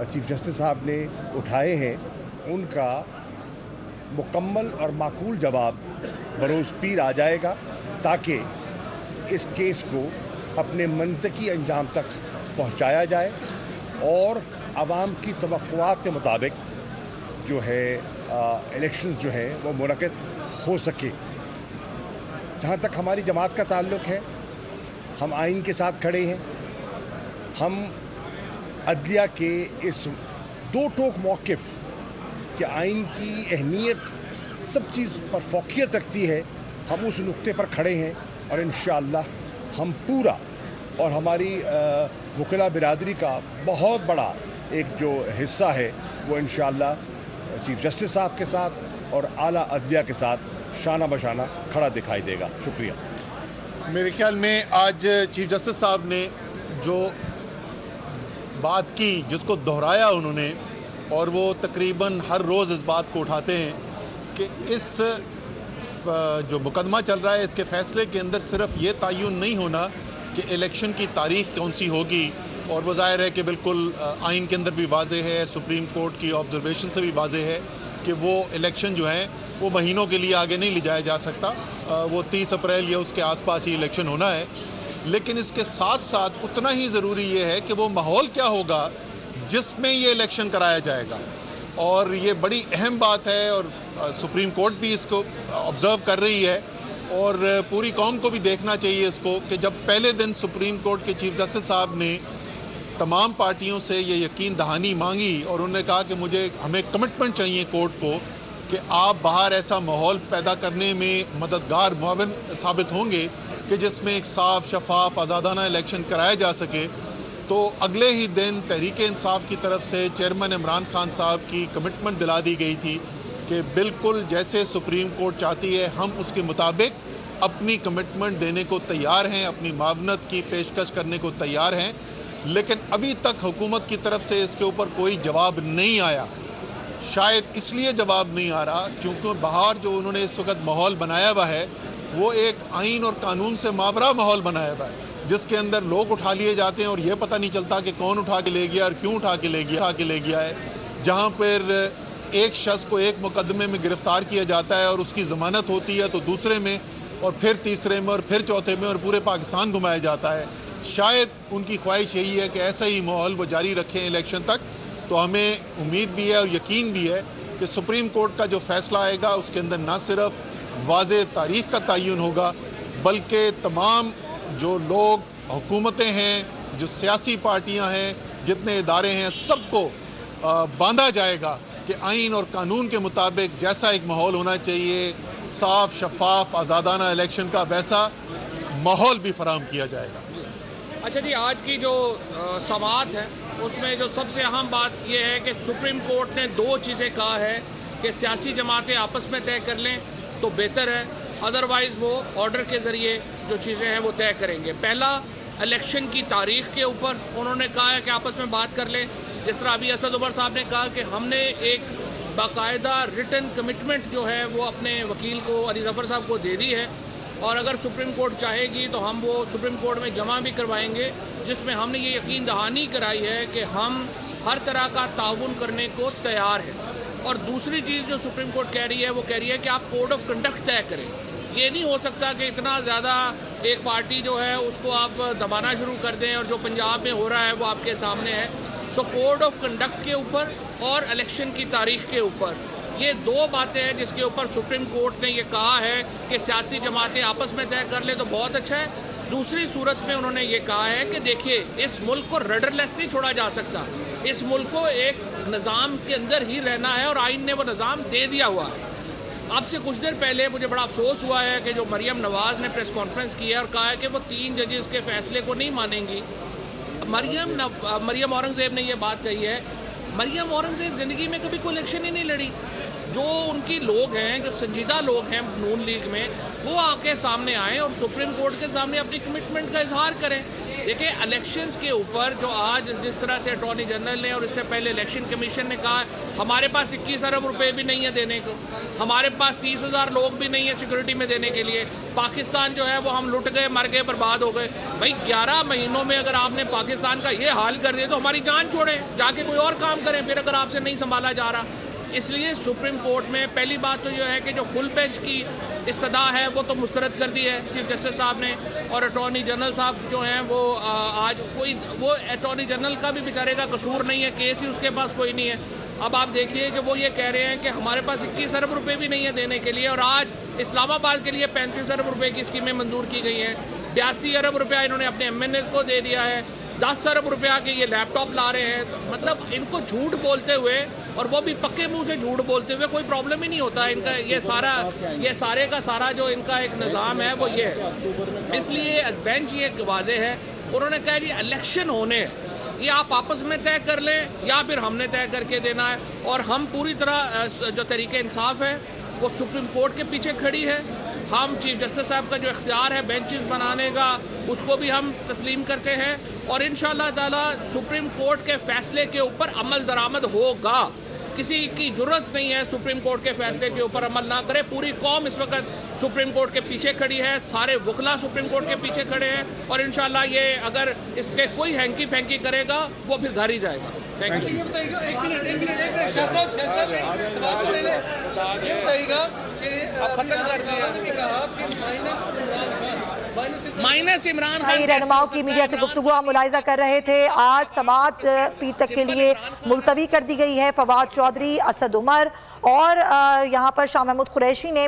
Chief justice साहब ने उठाए हैं उनका मुकम्मल और माकूल जवाब बरोज़ पीर आ जाएगा, ताकि इस केस को अपने मंतकी अंजाम तक पहुंचाया जाए और आवाम की तवक्कुआत के मुताबिक जो है इलेक्शन जो है वो मुनक़िद हो सके। जहाँ तक हमारी जमात का ताल्लुक़ है, हम आइन के साथ खड़े हैं। हम अदलिया के इस दो टोक मौक़िफ़ कि आइन की अहमियत सब चीज़ पर फ़ौक़ियत रखती है, हम उस नुक्ते पर खड़े हैं और इंशाअल्लाह हम पूरा और हमारी वकीला बिरादरी का बहुत बड़ा एक जो हिस्सा है वो इंशाअल्लाह चीफ जस्टिस साहब के साथ और आला अदलिया के साथ शाना बशाना खड़ा दिखाई देगा। शुक्रिया। मेरे ख्याल में आज चीफ जस्टिस साहब ने जो बात की, जिसको दोहराया उन्होंने, और वो तकरीबन हर रोज़ इस बात को उठाते हैं कि इस जो मुकदमा चल रहा है इसके फ़ैसले के अंदर सिर्फ ये तयन नहीं होना कि इलेक्शन की तारीख़ कौन सी होगी, और वो ज़ाहिर है कि बिल्कुल आइन के अंदर भी वाज़ेह है, सुप्रीम कोर्ट की ऑब्जर्वेशन से भी वाज़ेह है कि वो इलेक्शन जो है वो महीनों के लिए आगे नहीं ले जाया जा सकता, वो 30 अप्रैल या उसके आसपास ही इलेक्शन होना है। लेकिन इसके साथ साथ उतना ही ज़रूरी ये है कि वो माहौल क्या होगा जिसमें ये इलेक्शन कराया जाएगा, और ये बड़ी अहम बात है और सुप्रीम कोर्ट भी इसको ऑब्ज़र्व कर रही है और पूरी कौम को भी देखना चाहिए इसको कि जब पहले दिन सुप्रीम कोर्ट के चीफ जस्टिस साहब ने तमाम पार्टियों से ये यकीन दहानी मांगी और उन्होंने कहा कि हमें कमिटमेंट चाहिए कोर्ट को कि आप बाहर ऐसा माहौल पैदा करने में मददगार मुआविन साबित होंगे कि जिसमें एक साफ शफाफ आज़ादाना इलेक्शन कराया जा सके। तो अगले ही दिन तहरीक इंसाफ की तरफ से चेयरमैन इमरान खान साहब की कमिटमेंट दिला दी गई थी कि बिल्कुल जैसे सुप्रीम कोर्ट चाहती है हम उसके मुताबिक अपनी कमिटमेंट देने को तैयार हैं, अपनी मावनत की पेशकश करने को तैयार हैं। लेकिन अभी तक हुकूमत की तरफ से इसके ऊपर कोई जवाब नहीं आया। शायद इसलिए जवाब नहीं आ रहा क्योंकि बाहर जो उन्होंने इस वक्त माहौल बनाया हुआ है वो एक आइन और कानून से मावरा माहौल बनाया हुआ है, जिसके अंदर लोग उठा लिए जाते हैं और ये पता नहीं चलता कि कौन उठा के ले गया और क्यों उठा के ले गया है। जहाँ पर एक शख्स को एक मुकदमे में गिरफ़्तार किया जाता है और उसकी ज़मानत होती है तो दूसरे में और फिर तीसरे में और फिर चौथे में और पूरे पाकिस्तान घुमाया जाता है। शायद उनकी ख्वाहिश यही है कि ऐसा ही माहौल वो जारी रखें इलेक्शन तक। तो हमें उम्मीद भी है और यकीन भी है कि सुप्रीम कोर्ट का जो फ़ैसला आएगा उसके अंदर ना सिर्फ वाज़ेह तारीख़ का तयन होगा बल्कि तमाम जो लोग, हुकूमतें हैं, जो सियासी पार्टियां हैं, जितने इदारे हैं, सबको बांधा जाएगा कि आइन और कानून के मुताबिक जैसा एक माहौल होना चाहिए, साफ शफाफ आज़ादाना इलेक्शन का, वैसा माहौल भी फराहम किया जाएगा। अच्छा जी, आज की जो समाअत है उसमें जो सबसे अहम बात यह है कि सुप्रीम कोर्ट ने दो चीज़ें कहा है कि सियासी जमातें आपस में तय कर लें तो बेहतर है, अदरवाइज़ वो ऑर्डर के ज़रिए जो चीज़ें हैं वो तय करेंगे। पहला, इलेक्शन की तारीख़ के ऊपर उन्होंने कहा है कि आपस में बात कर लें। जिस तरह अभी असद उमर साहब ने कहा कि हमने एक बाकायदा रिटन कमिटमेंट जो है वो अपने वकील को, अली ज़फ़र साहब को दे दी है और अगर सुप्रीम कोर्ट चाहेगी तो हम वो सुप्रीम कोर्ट में जमा भी करवाएंगे, जिसमें हमने ये यकीन दहानी कराई है कि हम हर तरह का ताउन करने को तैयार हैं। और दूसरी चीज़ जो सुप्रीम कोर्ट कह रही है वो कह रही है कि आप कोड ऑफ कंडक्ट तय करें। ये नहीं हो सकता कि इतना ज़्यादा एक पार्टी जो है उसको आप दबाना शुरू कर दें, और जो पंजाब में हो रहा है वो आपके सामने है। सो कोड ऑफ कंडक्ट के ऊपर और इलेक्शन की तारीख के ऊपर ये दो बातें हैं जिसके ऊपर सुप्रीम कोर्ट ने ये कहा है कि सियासी जमातें आपस में तय कर ले तो बहुत अच्छा है। दूसरी सूरत में उन्होंने ये कहा है कि देखिए, इस मुल्क को रडरलेस नहीं छोड़ा जा सकता, इस मुल्क को एक निज़ाम के अंदर ही रहना है और आइन ने वो निज़ाम दे दिया हुआ है। अब से कुछ देर पहले मुझे बड़ा अफसोस हुआ है कि जो मरियम नवाज़ ने प्रेस कॉन्फ्रेंस की है और कहा है कि वो 3 जजेस के फ़ैसले को नहीं मानेंगी। मरियम औरंगज़ेब ने ये बात कही है। मरियम औरंगज़ेब ज़िंदगी में कभी कोई इलेक्शन ही नहीं लड़ी। जो उनकी लोग हैं, जो संजीदा लोग हैं नून लीग में, वो आके सामने आएँ और सुप्रीम कोर्ट के सामने अपनी कमिटमेंट का इजहार करें। देखिए इलेक्शंस के ऊपर जो आज जिस तरह से अटॉर्नी जनरल ने और इससे पहले इलेक्शन कमीशन ने कहा हमारे पास 21 अरब रुपए भी नहीं है देने को, हमारे पास 30,000 लोग भी नहीं है सिक्योरिटी में देने के लिए, पाकिस्तान जो है वो हम लुट गए, मर गए, बर्बाद हो गए। भाई 11 महीनों में अगर आपने पाकिस्तान का ये हाल कर दिया तो हमारी जान छोड़ें, जाके कोई और काम करें फिर अगर आपसे नहीं संभाला जा रहा। इसलिए सुप्रीम कोर्ट में पहली बात तो ये है कि जो फुल बेंच की इस्तदा है वो तो मुस्तरद कर दी है चीफ जस्टिस साहब ने, और अटॉर्नी जनरल साहब जो हैं वो आज वो अटॉर्नी जनरल का भी बेचारे का कसूर नहीं है, केस ही उसके पास कोई नहीं है। अब आप देखिए कि वो ये कह रहे हैं कि हमारे पास 21 अरब रुपए भी नहीं है देने के लिए, और आज इस्लामाबाद के लिए 35 अरब रुपए की स्कीमें मंजूर की गई हैं, 82 अरब रुपया इन्होंने अपने MNAs को दे दिया है, 10 अरब रुपया के ये लैपटॉप ला रहे हैं। तो मतलब इनको झूठ बोलते हुए, और वो भी पक्के मुंह से झूठ बोलते हुए कोई प्रॉब्लम ही नहीं होता इनका। ये सारे का सारा जो इनका एक निज़ाम है वो ये है। इसलिए बेंच ये वाज़ेह है, उन्होंने कहा कि इलेक्शन होने ये आप आपस में तय कर लें या फिर हमने तय करके देना है, और हम पूरी तरह जो तरीके इंसाफ है वो सुप्रीम कोर्ट के पीछे खड़ी है। हम चीफ जस्टिस साहब का जो इख्तियार है बेंचेस बनाने का उसको भी हम तस्लीम करते हैं, और इंशाअल्लाह ताला सुप्रीम कोर्ट के फैसले के ऊपर अमल दरामद होगा। किसी की जरूरत नहीं है सुप्रीम कोर्ट के फैसले के ऊपर अमल ना करे। पूरी कौम इस वक्त सुप्रीम कोर्ट के पीछे खड़ी है, सारे वकला सुप्रीम कोर्ट के पीछे खड़े हैं, और इंशाल्लाह ये अगर इस पर कोई हैंकी फैंकी करेगा वो फिर घर ही जाएगा। Thank you. Minus Imran Khan रहनुमाओं की मीडिया से गुफ्तगू हम मुलाहिजा कर रहे थे। आज समाअत पीर तक के लिए मुलतवी कर दी गई है। फवाद चौधरी, असद उमर और यहाँ पर शाह महमूद कुरैशी ने